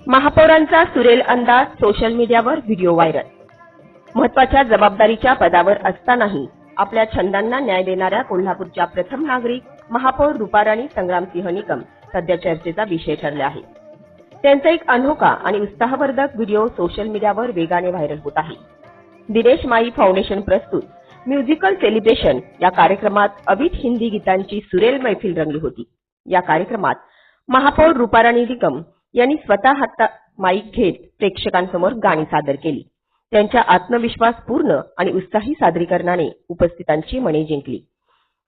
महापौरांचा सुरेल अंदाज सोशल मीडियावर व्हिडिओ व्हायरल। महत्त्वाच्या जबाबदारीच्या पदावर असतानाही आपल्या छंदांना न्याय देणाऱ्या कोल्हापूरच्या प्रथम नागरिक महापौर रूपाराणी संग्रामसिंह निकम सध्या चर्चेचा विषय ठरले आहे। त्यांचा एक अनोखा आणि उत्साहवर्धक व्हिडिओ सोशल मीडियावर वेगाने व्हायरल होत आहे। दिनेश माई फाउंडेशन प्रस्तुत म्युझिकल सेलिब्रेशन या कार्यक्रमात अविट हिंदी गीतांची सुरेल मैफिल रंगली होती। या कार्यक्रमात महापौर रूपाराणी निकम यांनी स्वतः हातात माईक घेत प्रेक्षकांसमोर गाणी सादर केली। त्यांच्या आत्मविश्वासपूर्ण आणि उत्साही सादरीकरणाने उपस्थितांची मने जिंकली।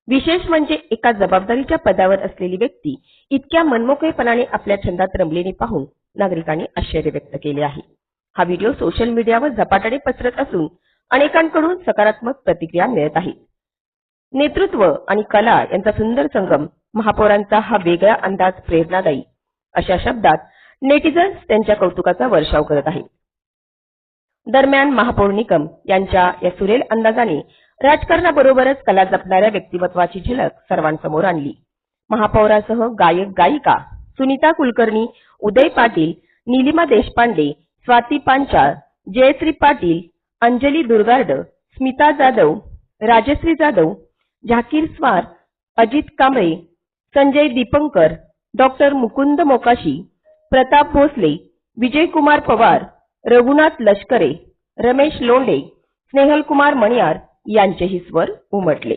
विशेष म्हणजे एका जबाबदारीच्या पदावर असलेली व्यक्ती इतक्या मनमोकळेपणाने आपल्या छंदात रमलेली पाहून नागरिकांनी आश्चर्य व्यक्त केले आहे। हा व्हिडिओ सोशल मीडियावर झपाट्याने पसरत असून अनेकांकडून सकारात्मक प्रतिक्रिया मिळत आहेत। नेतृत्व आणि कला यांचा सुंदर संगम, महापौरांचा हा वेगळा अंदाज प्रेरणादायी, अशा शब्दात नेटिझन्स त्यांच्या कौतुकाचा वर्षाव करत आहेत। दरम्यान महापौर निकम यांच्या या सुरेल अंदाजाने राजकारणाबरोबरच कला जपणाऱ्या व्यक्तिमत्वाची झलक सर्वांसमोर आणली। महापौरासह गायक गायिका सुनीता कुलकर्णी, उदय पाटील, नीलिमा देशपांडे, स्वाती पांचाळ, जयश्री पाटील, अंजली दुर्गार्ड, स्मिता जाधव, राजश्री जाधव, झाकीर स्वार, अजित कांबळे, संजय दीपंकर, डॉक्टर मुकुंद मोकाशी, प्रताप भोसले, विजय कुमार पवार, रघुनाथ लष्करे, रमेश लोंढे, स्नेहल कुमार मणियार यांचेही स्वर उमटले।